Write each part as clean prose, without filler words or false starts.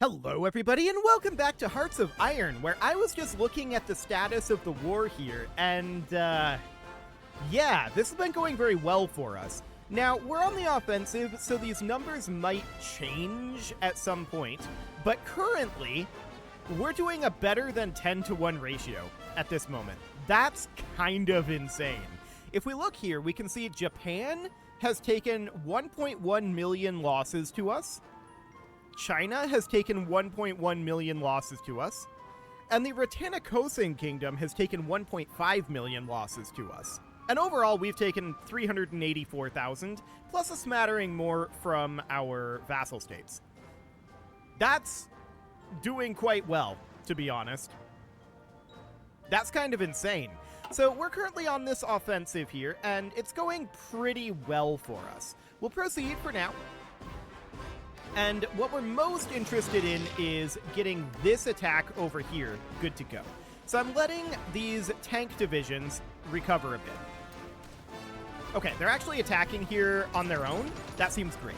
Hello everybody and welcome back to Hearts of Iron, where I was just looking at the status of the war here, and yeah, this has been going very well for us. Now, we're on the offensive, so these numbers might change at some point, but currently, we're doing a better than 10-to-1 ratio at this moment. That's kind of insane. If we look here, we can see Japan has taken 1.1 million losses to us, China has taken 1.1 million losses to us, and the Ratanakosin Kingdom has taken 1.5 million losses to us. And overall, we've taken 384,000, plus a smattering more from our vassal states. That's doing quite well, to be honest. That's kind of insane. So we're currently on this offensive here, and it's going pretty well for us. We'll proceed for now. And what we're most interested in is getting this attack over here good to go. So I'm letting these tank divisions recover a bit. Okay, they're actually attacking here on their own. That seems great.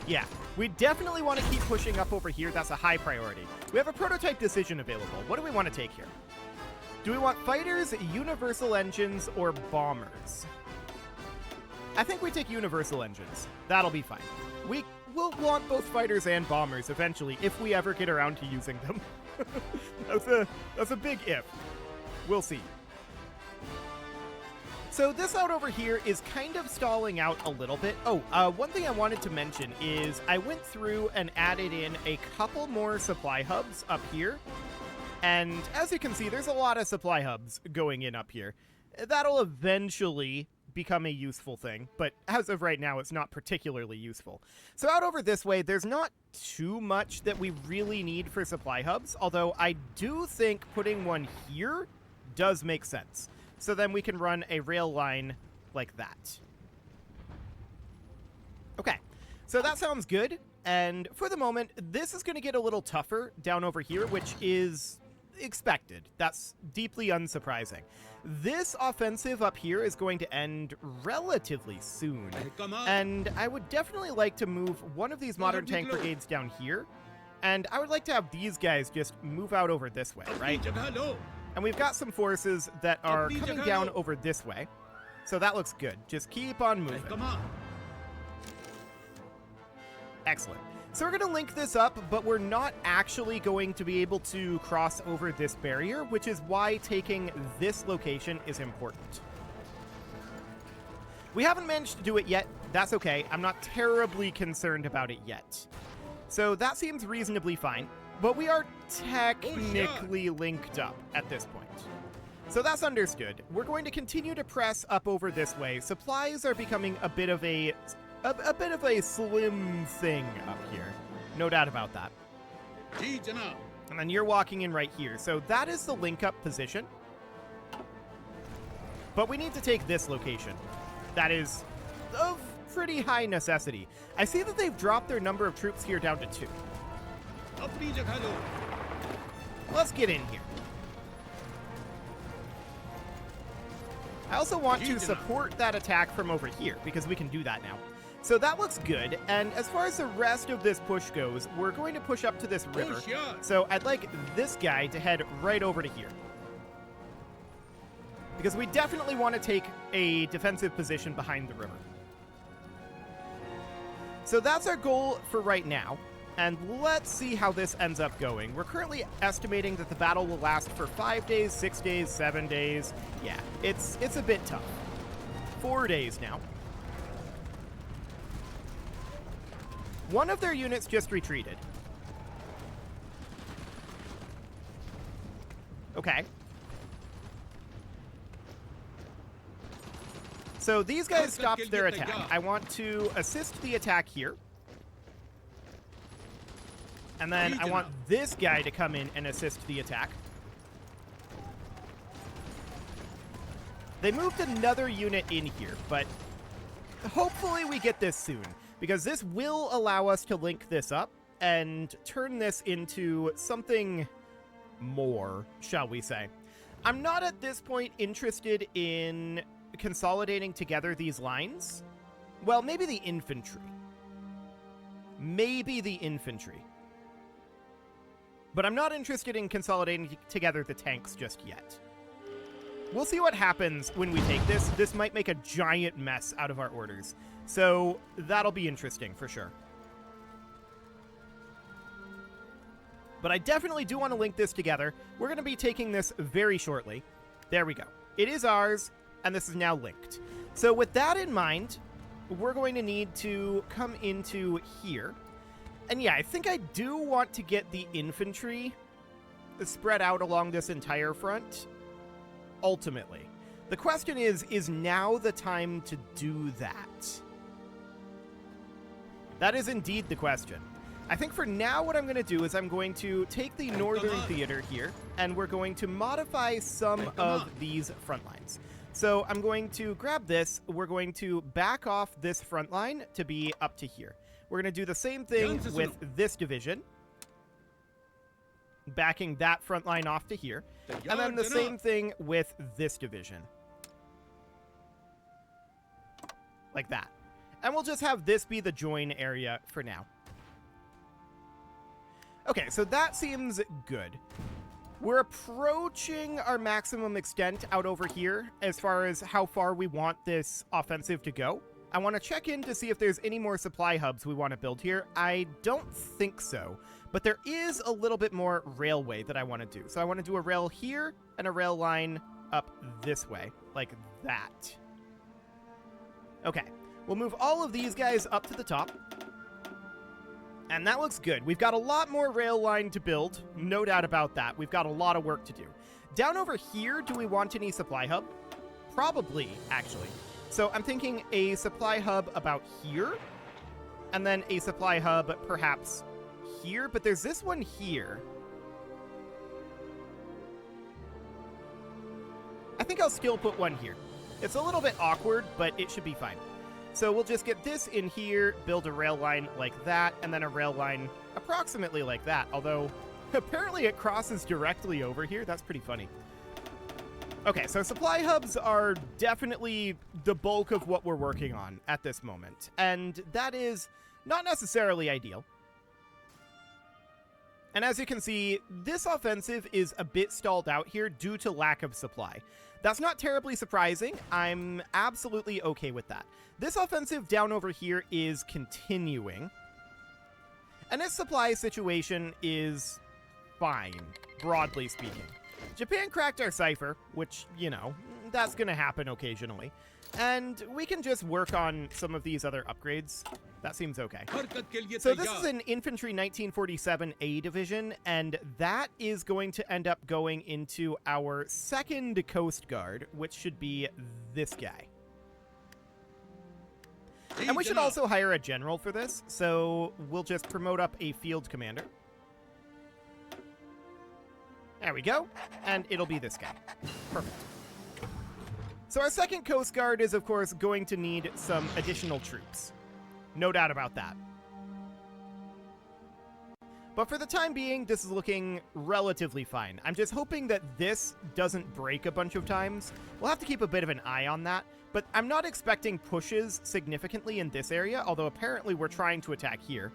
Yeah, we definitely want to keep pushing up over here. That's a high priority. We have a prototype decision available. What do we want to take here? Do we want fighters, universal engines, or bombers? I think we take universal engines. That'll be fine. We will want both fighters and bombers eventually, if we ever get around to using them. That's a big if. We'll see. So this out over here is kind of stalling out a little bit. Oh, one thing I wanted to mention is I went through and added in a couple more supply hubs up here. And as you can see, there's a lot of supply hubs going in up here. That'll eventually become a useful thing, but as of right now, it's not particularly useful. So out over this way, there's not too much that we really need for supply hubs, although I do think putting one here does make sense. So then we can run a rail line like that. Okay, so that sounds good, and for the moment, this is going to get a little tougher down over here, which is expected. That's deeply unsurprising. This offensive up here is going to end relatively soon, and I would definitely like to move one of these modern tank brigades down here, and I would like to have these guys just move out over this way, right? And we've got some forces that are coming down over this way, so that looks good. Just keep on moving. Excellent. So we're going to link this up, but we're not actually going to be able to cross over this barrier, which is why taking this location is important. We haven't managed to do it yet. That's okay. I'm not terribly concerned about it yet. So that seems reasonably fine, but we are technically linked up at this point. So that's understood. We're going to continue to press up over this way. Supplies are becoming a bit of a slim thing up here. No doubt about that. And then you're walking in right here. So that is the link-up position. But we need to take this location. That is of pretty high necessity. I see that they've dropped their number of troops here down to 2. Let's get in here. I also want to support that attack from over here, because we can do that now. So that looks good, and as far as the rest of this push goes, we're going to push up to this river. So I'd like this guy to head right over to here, because we definitely want to take a defensive position behind the river. So that's our goal for right now, and let's see how this ends up going. We're currently estimating that the battle will last for 5 days, 6 days, 7 days. Yeah, it's a bit tough. 4 days now. One of their units just retreated. Okay. So these guys stopped their attack. I want to assist the attack here. And then I want this guy to come in and assist the attack. They moved another unit in here, but hopefully we get this soon, because this will allow us to link this up and turn this into something more, shall we say. I'm not at this point interested in consolidating together these lines. Well, maybe the infantry. maybe the infantry. But I'm not interested in consolidating together the tanks just yet. We'll see what happens when we take this. This might make a giant mess out of our orders. So that'll be interesting for sure. But I definitely do want to link this together. We're going to be taking this very shortly. There we go. It is ours, and this is now linked. So with that in mind, we're going to need to come into here. And yeah, I think I do want to get the infantry spread out along this entire front, ultimately. The question is now the time to do that? That is indeed the question. I think for now what I'm going to do is I'm going to take the northern theater here, and we're going to modify some of these front lines. So I'm going to grab this. We're going to back off this front line to be up to here. We're going to do the same thing with this division, backing that front line off to here, and then the same thing with this division. Like that. And we'll just have this be the join area for now. Okay, so that seems good. We're approaching our maximum extent out over here as far as how far we want this offensive to go. I want to check in to see if there's any more supply hubs we want to build here. I don't think so, but there is a little bit more railway that I want to do. So I want to do a rail here and a rail line up this way, like that. Okay, we'll move all of these guys up to the top. And that looks good. We've got a lot more rail line to build, no doubt about that. We've got a lot of work to do. Down over here, do we want any supply hub? Probably, actually. So I'm thinking a supply hub about here, and then a supply hub perhaps here, but there's this one here. I think I'll still put one here. It's a little bit awkward, but it should be fine. So we'll just get this in here, build a rail line like that, and then a rail line approximately like that, although apparently it crosses directly over here. That's pretty funny. Okay, so supply hubs are definitely the bulk of what we're working on at this moment, and that is not necessarily ideal. And as you can see, this offensive is a bit stalled out here due to lack of supply. That's not terribly surprising. I'm absolutely okay with that. This offensive down over here is continuing. And its supply situation is fine, broadly speaking. Japan cracked our cipher, which, you know, that's going to happen occasionally. And we can just work on some of these other upgrades. That seems okay. So this is an Infantry 1947A division, and that is going to end up going into our second Coast Guard, which should be this guy. And we should also hire a general for this, so we'll just promote up a field commander. There we go, and it'll be this guy. Perfect. So our second Coast Guard is, of course, going to need some additional troops. No doubt about that. But for the time being, this is looking relatively fine. I'm just hoping that this doesn't break a bunch of times. We'll have to keep a bit of an eye on that, but I'm not expecting pushes significantly in this area, although apparently we're trying to attack here.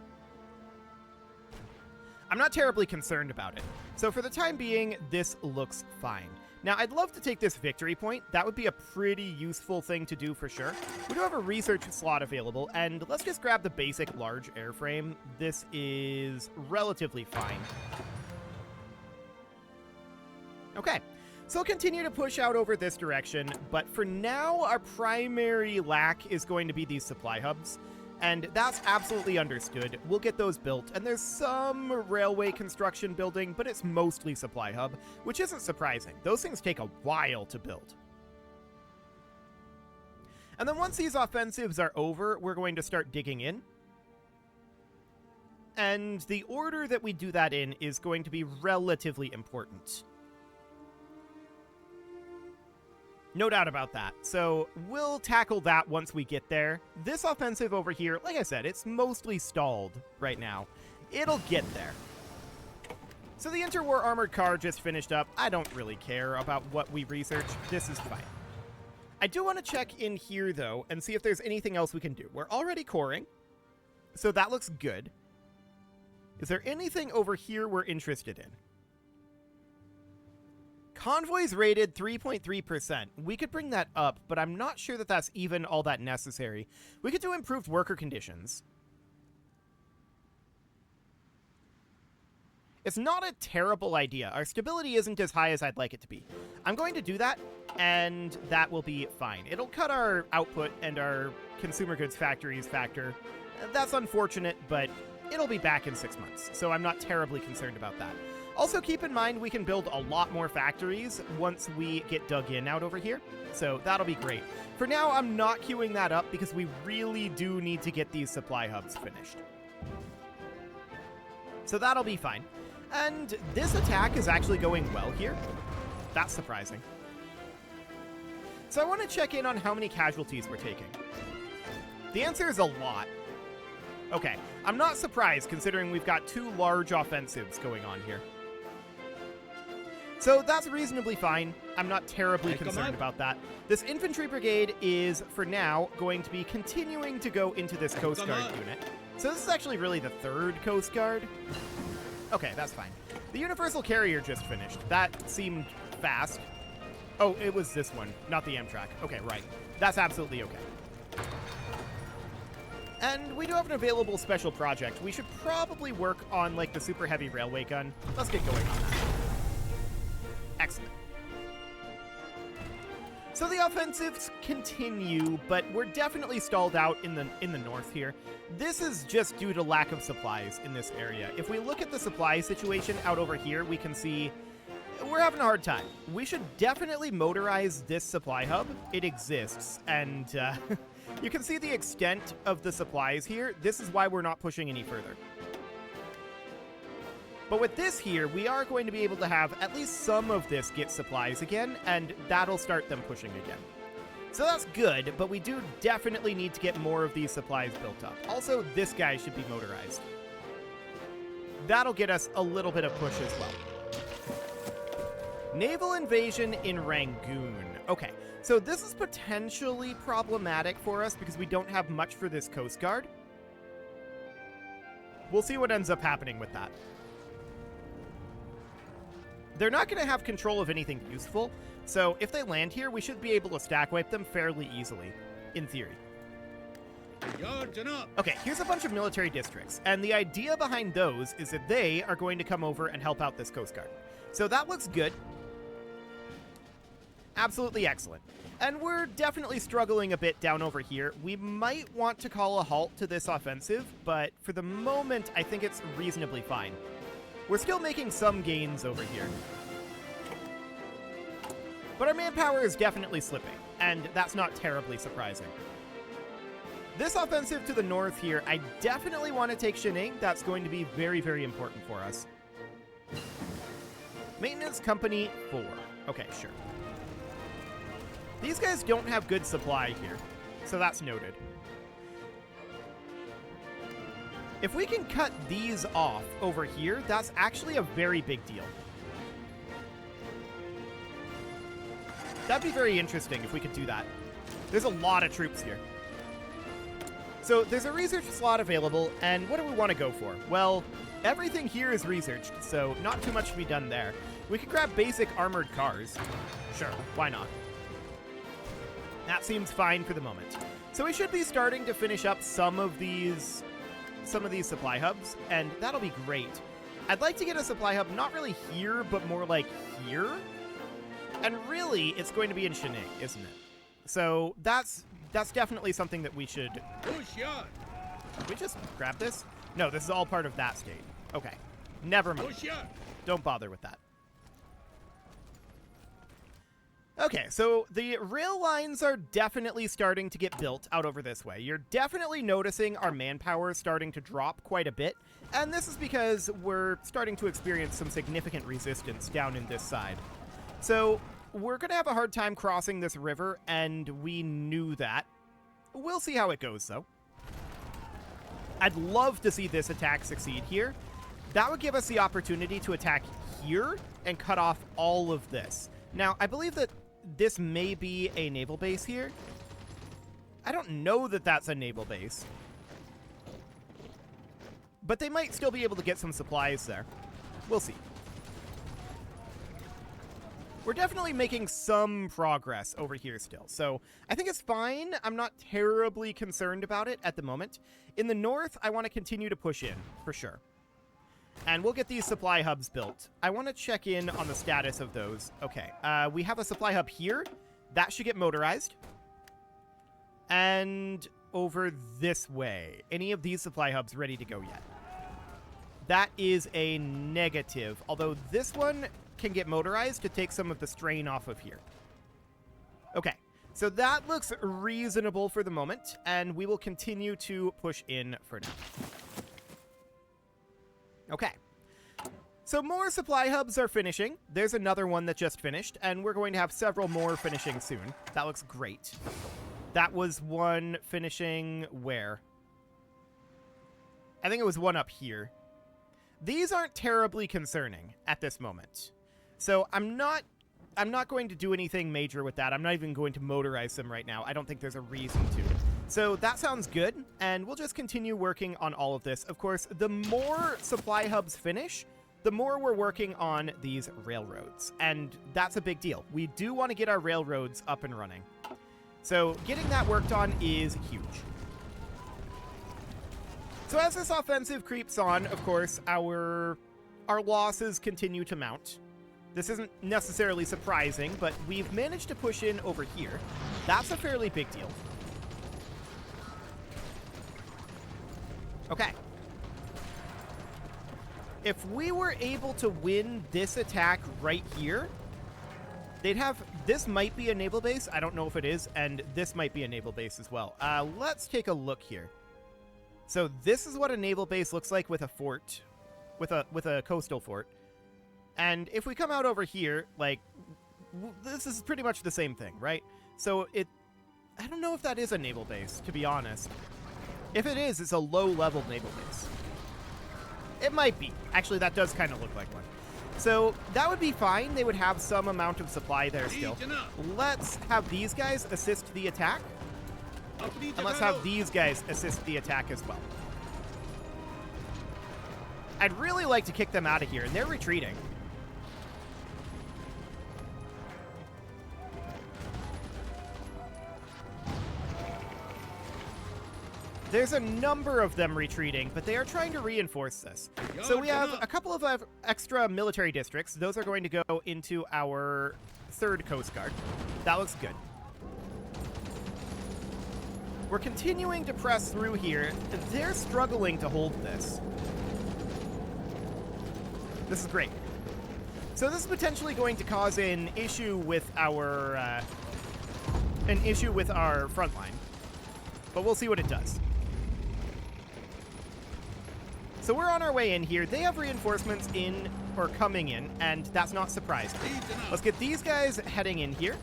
I'm not terribly concerned about it. So for the time being, this looks fine. Now, I'd love to take this victory point. That would be a pretty useful thing to do for sure. We do have a research slot available, and let's just grab the basic large airframe. This is relatively fine. Okay, so we'll continue to push out over this direction, but for now, our primary lack is going to be these supply hubs. And that's absolutely understood. We'll get those built, and there's some railway construction building, but it's mostly supply hub, which isn't surprising. Those things take a while to build. And then once these offensives are over, we're going to start digging in. And the order that we do that in is going to be relatively important. No doubt about that. So we'll tackle that once we get there. This offensive over here, like I said, it's mostly stalled right now. It'll get there. So the interwar armored car just finished up. I don't really care about what we researched. This is fine. I do want to check in here, though, and see if there's anything else we can do. We're already coring. So that looks good. Is there anything over here we're interested in? Convoys rated 3.3%. We could bring that up, but I'm not sure that that's even all that necessary. We could do improved worker conditions. It's not a terrible idea. Our stability isn't as high as I'd like it to be. I'm going to do that, and that will be fine. It'll cut our output and our consumer goods factories factor. That's unfortunate, but it'll be back in 6 months, so I'm not terribly concerned about that. Also, keep in mind we can build a lot more factories once we get dug in out over here, so that'll be great. For now, I'm not queuing that up because we really do need to get these supply hubs finished. So that'll be fine. And this attack is actually going well here. That's surprising. So I want to check in on how many casualties we're taking. The answer is a lot. Okay, I'm not surprised considering we've got 2 large offensives going on here. So that's reasonably fine. I'm not terribly concerned about that. This infantry brigade is, for now, going to be continuing to go into this Coast Guard unit. So this is actually really the 3rd Coast Guard. Okay, that's fine. The Universal Carrier just finished. That seemed fast. Oh, it was this one, not the Amtrak. Okay, right. That's absolutely okay. And we do have an available special project. We should probably work on, like, the super heavy railway gun. Let's get going on that. Excellent. So the offensives continue, but we're definitely stalled out in the north here. This is just due to lack of supplies in this area. If we look at the supply situation out over here, we can see we're having a hard time. We should definitely motorize this supply hub. It exists, and you can see the extent of the supplies here. This is why we're not pushing any further. But with this here, we are going to be able to have at least some of this get supplies again, and that'll start them pushing again. So that's good, but we do definitely need to get more of these supplies built up. Also, this guy should be motorized. That'll get us a little bit of push as well. Naval invasion in Rangoon. Okay, so this is potentially problematic for us because we don't have much for this Coast Guard. We'll see what ends up happening with that. They're not going to have control of anything useful, so if they land here, we should be able to stack wipe them fairly easily, in theory. Okay, here's a bunch of military districts, and the idea behind those is that they are going to come over and help out this Coast Guard. So that looks good. Absolutely excellent. And we're definitely struggling a bit down over here. We might want to call a halt to this offensive, but for the moment, I think it's reasonably fine. We're still making some gains over here. But our manpower is definitely slipping, and that's not terribly surprising. This offensive to the north here, I definitely want to take Shining. That's going to be very, very important for us. Maintenance Company 4. Okay, sure. These guys don't have good supply here, so that's noted. If we can cut these off over here, that's actually a very big deal. That'd be very interesting if we could do that. There's a lot of troops here. So there's a research slot available, and what do we want to go for? Well, everything here is researched, so not too much to be done there. We could grab basic armored cars. Sure, why not? That seems fine for the moment. So we should be starting to finish up some of these supply hubs, and that'll be great. I'd like to get a supply hub not really here, but more like here. And really, it's going to be in Shining, isn't it? So that's definitely something that we should... Did we just grab this? No, this is all part of that state. Okay. Never mind. Don't bother with that. Okay, so the rail lines are definitely starting to get built out over this way. You're definitely noticing our manpower starting to drop quite a bit, and this is because we're starting to experience some significant resistance down in this side. So we're going to have a hard time crossing this river, and we knew that. We'll see how it goes, though. I'd love to see this attack succeed here. That would give us the opportunity to attack here and cut off all of this. Now, I believe that this may be a naval base here. I don't know that that's a naval base. But they might still be able to get some supplies there. We'll see. We're definitely making some progress over here still, so I think it's fine. I'm not terribly concerned about it at the moment. In the north, I want to continue to push in, for sure. And we'll get these supply hubs built. I want to check in on the status of those. Okay, we have a supply hub here. That should get motorized. And over this way. Any of these supply hubs ready to go yet? That is a negative, although this one can get motorized to take some of the strain off of here. Okay, so that looks reasonable for the moment, and we will continue to push in for now. Okay, so more supply hubs are finishing. There's another one that just finished, and we're going to have several more finishing soon. That looks great. That was one finishing where? I think it was one up here. These aren't terribly concerning at this moment. So I'm not going to do anything major with that. I'm not even going to motorize them right now. I don't think there's a reason to. So that sounds good, and we'll just continue working on all of this. Of course, the more supply hubs finish, the more we're working on these railroads, and that's a big deal. We do want to get our railroads up and running. So getting that worked on is huge. So as this offensive creeps on, of course, our losses continue to mount. This isn't necessarily surprising, but we've managed to push in over here. That's a fairly big deal. Okay. If we were able to win this attack right here, they'd have... This might be a naval base. I don't know if it is, and this might be a naval base as well. Let's take a look here. So this is what a naval base looks like with a fort, with a coastal fort. And if we come out over here, like, this is pretty much the same thing, right? So I don't know if that is a naval base, to be honest. If it is, it's a low-level naval base. It might be. Actually, that does kind of look like one. So that would be fine. They would have some amount of supply there still. Let's have these guys assist the attack. And let's have these guys assist the attack as well. I'd really like to kick them out of here, and they're retreating. There's a number of them retreating, but they are trying to reinforce this. So we have a couple of extra military districts. Those are going to go into our 3rd Coast Guard. That looks good. We're continuing to press through here. They're struggling to hold this. This is great. So this is potentially going to cause an issue with our front line. But we'll see what it does. So we're on our way in here. They have reinforcements in, or coming in, and that's not surprising. Let's get these guys heading in here.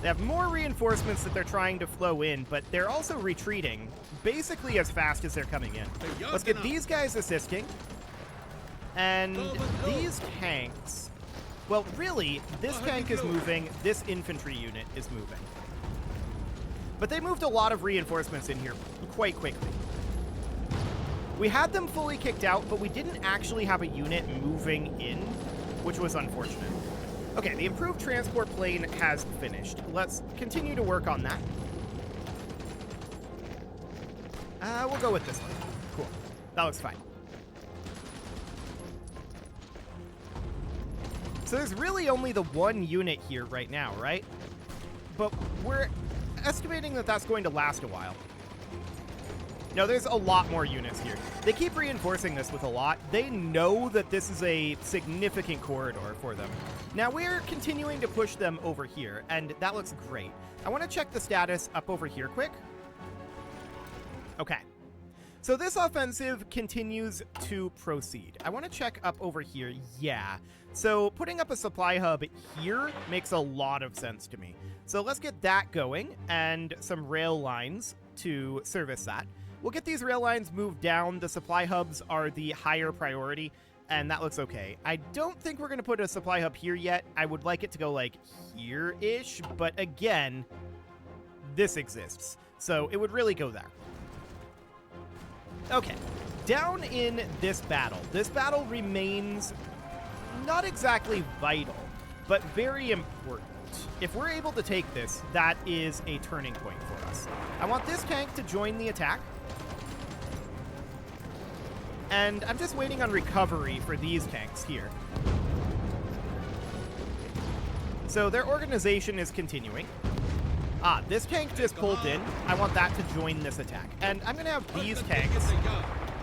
They have more reinforcements that they're trying to flow in, but they're also retreating basically as fast as they're coming in. Let's get these guys assisting. And these tanks... Well, really, this tank is moving, this infantry unit is moving. But they moved a lot of reinforcements in here quite quickly. We had them fully kicked out, but we didn't actually have a unit moving in, which was unfortunate. Okay, the improved transport plane has finished. Let's continue to work on that. We'll go with this one. Cool. That looks fine. So there's really only the one unit here right now, right? But we're estimating that that's going to last a while. No, there's a lot more units here. They keep reinforcing this with a lot. They know that this is a significant corridor for them. Now we're continuing to push them over here, and that looks great. I want to check the status up over here quick. Okay. So this offensive continues to proceed. I want to check up over here. Yeah. So putting up a supply hub here makes a lot of sense to me. So let's get that going and some rail lines to service that. We'll get these rail lines moved down. The supply hubs are the higher priority, and that looks okay. I don't think we're going to put a supply hub here yet. I would like it to go like here-ish, but again, this exists. So it would really go there. Okay, down in this battle remains not exactly vital, but very important. If we're able to take this, that is a turning point for us. I want this tank to join the attack. And I'm just waiting on recovery for these tanks here. So their organization is continuing. Ah, this tank just pulled in. I want that to join this attack. And I'm going to have these tanks.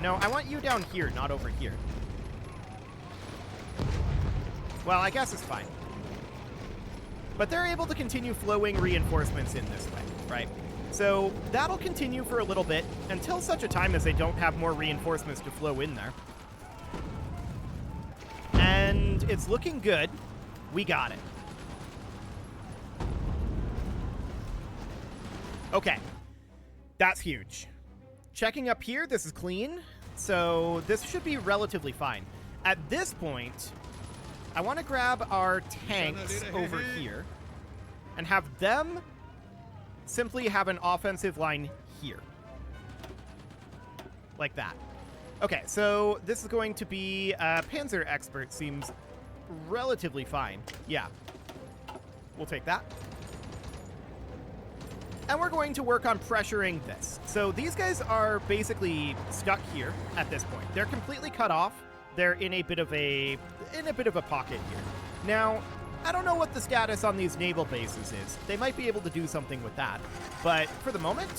No, I want you down here, not over here. Well, I guess it's fine. But they're able to continue flowing reinforcements in this way, right? So that'll continue for a little bit until such a time as they don't have more reinforcements to flow in there. And it's looking good. We got it. Okay. That's huge. Checking up here, this is clean. So this should be relatively fine. At this point, I want to grab our tanks over here and have them simply have an offensive line here. Like that. Okay, so this is going to be Panzer Expert. Seems relatively fine. Yeah. We'll take that. And we're going to work on pressuring this. So these guys are basically stuck here at this point. They're completely cut off. They're in a bit of a pocket here. Now, I don't know what the status on these naval bases is. They might be able to do something with that. But for the moment,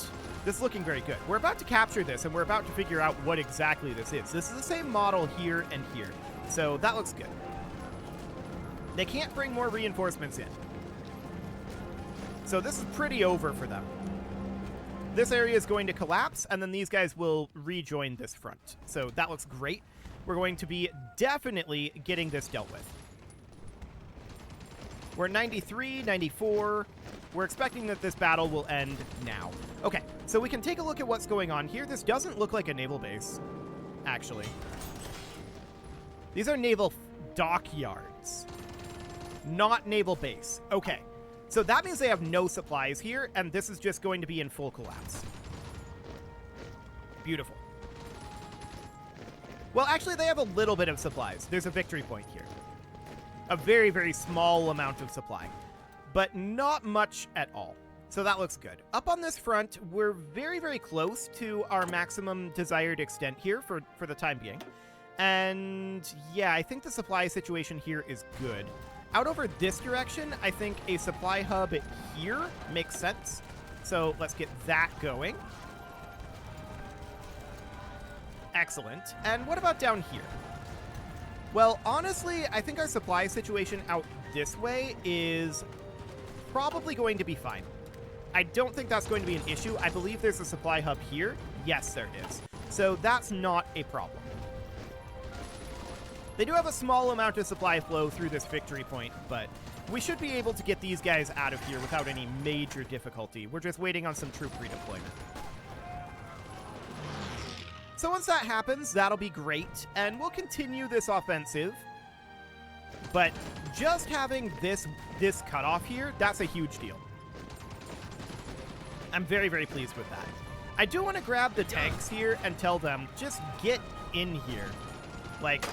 this is looking very good. We're about to capture this, and we're about to figure out what exactly this is. This is the same model here and here. So that looks good. They can't bring more reinforcements in. So this is pretty over for them. This area is going to collapse, and then these guys will rejoin this front. So that looks great. We're going to be definitely getting this dealt with. We're at 93, 94. We're expecting that this battle will end now. Okay, so we can take a look at what's going on here. This doesn't look like a naval base, actually. These are naval dockyards, not naval base. Okay, so that means they have no supplies here, and this is just going to be in full collapse. Beautiful. Well, actually, they have a little bit of supplies. There's a victory point here. A very, very small amount of supply, but not much at all. So that looks good. Up on this front, we're very, very close to our maximum desired extent here for the time being. And yeah, I think the supply situation here is good. Out over this direction, I think a supply hub here makes sense. So let's get that going. Excellent. And what about down here? Well, honestly, I think our supply situation out this way is probably going to be fine. I don't think that's going to be an issue. I believe there's a supply hub here. Yes, there is. So that's not a problem. They do have a small amount of supply flow through this victory point, but we should be able to get these guys out of here without any major difficulty. We're just waiting on some troop redeployment. So once that happens, that'll be great, and we'll continue this offensive. But just having this cutoff here, that's a huge deal. I'm very, very pleased with that. I do want to grab the tanks here and tell them, just get in here. Like,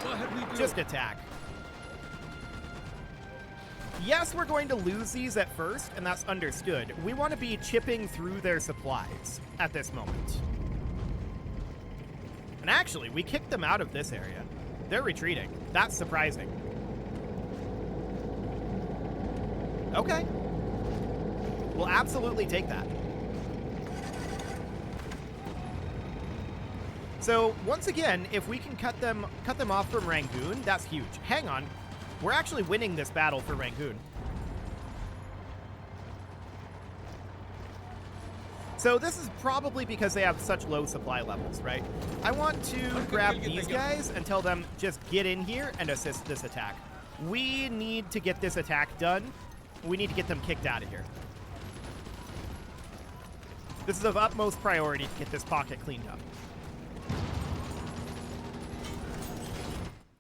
just attack. Yes, we're going to lose these at first, and that's understood. We want to be chipping through their supplies at this moment. And actually, we kicked them out of this area. They're retreating. That's surprising. Okay. We'll absolutely take that. So, once again, if we can cut them off from Rangoon, that's huge. Hang on. We're actually winning this battle for Rangoon. So this is probably because they have such low supply levels, right? I want to grab these guys and tell them, just get in here and assist this attack. We need to get this attack done. We need to get them kicked out of here. This is of utmost priority to get this pocket cleaned up.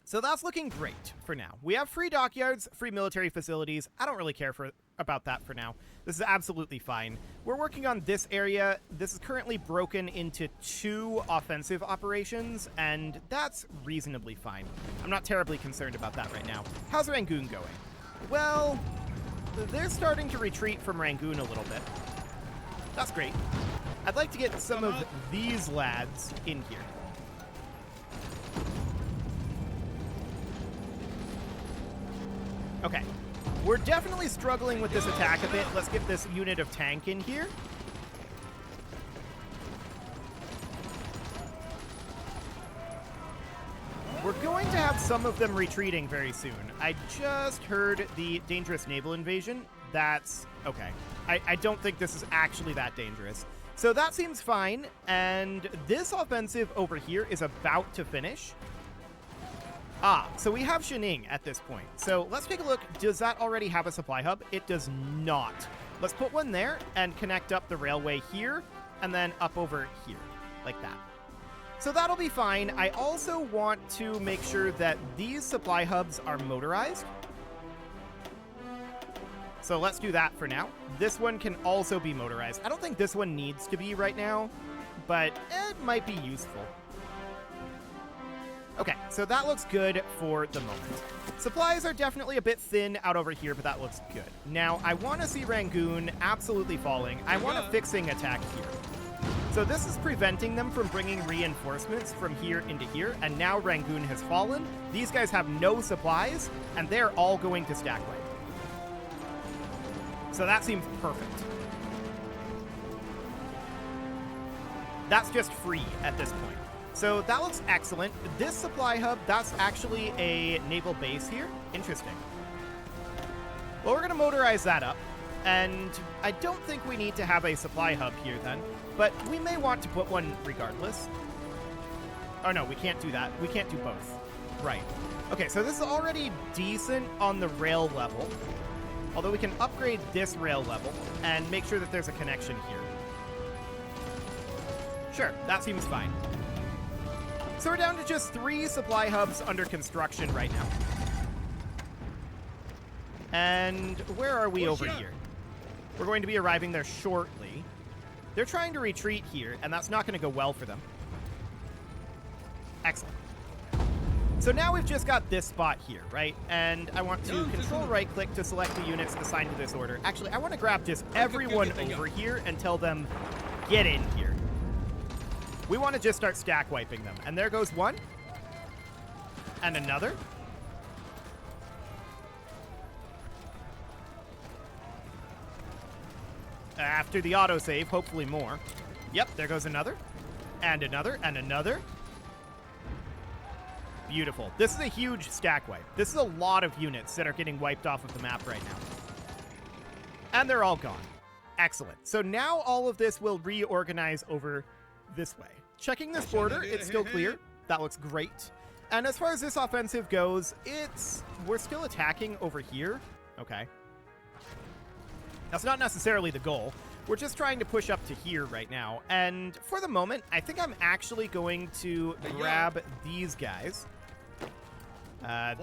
So that's looking great for now. We have free dockyards, free military facilities. I don't really care for about that for now. This is absolutely fine. We're working on this area. This is currently broken into 2 offensive operations, and that's reasonably fine. I'm not terribly concerned about that right now. How's Rangoon going? Well, they're starting to retreat from Rangoon a little bit. That's great. I'd like to get some of these lads in here. Okay. We're definitely struggling with this attack a bit. Let's get this unit of tank in here. We're going to have some of them retreating very soon. I just heard the dangerous naval invasion. That's okay. I don't think this is actually that dangerous. So that seems fine. And this offensive over here is about to finish. So we have Shining at this point. So let's take a look. Does that already have a supply hub? It does not. Let's put one there and connect up the railway here and then up over here like that. So that'll be fine. I also want to make sure that these supply hubs are motorized. So let's do that for now. This one can also be motorized. I don't think this one needs to be right now, but it might be useful. Okay, so that looks good for the moment. Supplies are definitely a bit thin out over here, but that looks good. Now, I want to see Rangoon absolutely falling. I want a fixing attack here. So this is preventing them from bringing reinforcements from here into here, and now Rangoon has fallen. These guys have no supplies, and they're all going to stack wipe. So that seems perfect. That's just free at this point. So that looks excellent. This supply hub, that's actually a naval base here. Interesting. Well, we're going to motorize that up. And I don't think we need to have a supply hub here then. But we may want to put one regardless. Oh, no, we can't do that. We can't do both. Right. Okay, so this is already decent on the rail level. Although we can upgrade this rail level and make sure that there's a connection here. Sure, that seems fine. So we're down to just 3 supply hubs under construction right now. And where are we over here? We're going to be arriving there shortly. They're trying to retreat here, and that's not going to go well for them. Excellent. So now we've just got this spot here, right? And I want to control right-click to select the units assigned to this order. Actually, I want to grab just everyone over here and tell them, get in here. We want to just start stack wiping them. And there goes one. And another. After the autosave, hopefully more. Yep, there goes another. And another, and another. Beautiful. This is a huge stack wipe. This is a lot of units that are getting wiped off of the map right now. And they're all gone. Excellent. So now all of this will reorganize over this way. Checking this border, it's still clear. That looks great. And as far as this offensive goes, we're still attacking over here. Okay. That's not necessarily the goal. We're just trying to push up to here right now. And for the moment, I think I'm actually going to grab these guys.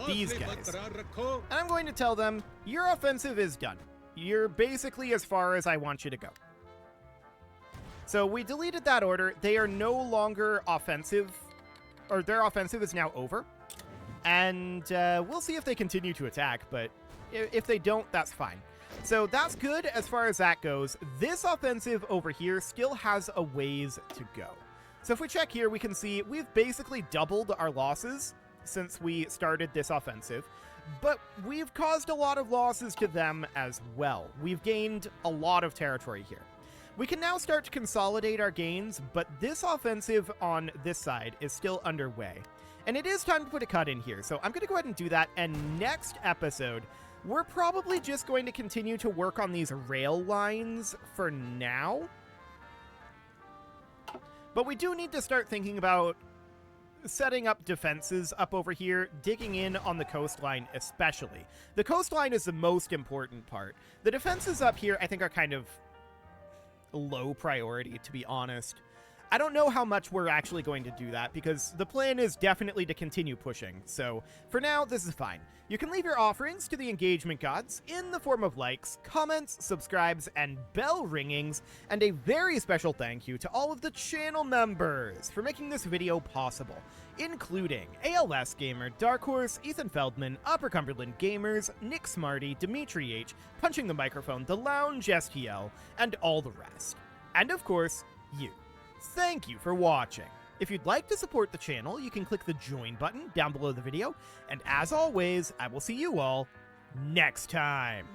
These guys. And I'm going to tell them, your offensive is done. You're basically as far as I want you to go. So we deleted that order. They are no longer offensive, or their offensive is now over. And we'll see if they continue to attack, but if they don't, that's fine. So that's good as far as that goes. This offensive over here still has a ways to go. So if we check here, we can see we've basically doubled our losses since we started this offensive, but we've caused a lot of losses to them as well. We've gained a lot of territory here. We can now start to consolidate our gains, but this offensive on this side is still underway. And it is time to put a cut in here, so I'm going to go ahead and do that, and next episode, we're probably just going to continue to work on these rail lines for now. But we do need to start thinking about setting up defenses up over here, digging in on the coastline especially. The coastline is the most important part. The defenses up here, I think, are kind of low priority, to be honest. I don't know how much we're actually going to do that, because the plan is definitely to continue pushing, so for now, this is fine. You can leave your offerings to the engagement gods in the form of likes, comments, subscribes, and bell ringings, and a very special thank you to all of the channel members for making this video possible, including ALS Gamer, Dark Horse, Ethan Feldman, Upper Cumberland Gamers, Nick Smarty, Dimitri H, Punching the Microphone, The Lounge STL, and all the rest. And of course, you. Thank you for watching. If you'd like to support the channel, you can click the join button down below the video, and as always, I will see you all next time.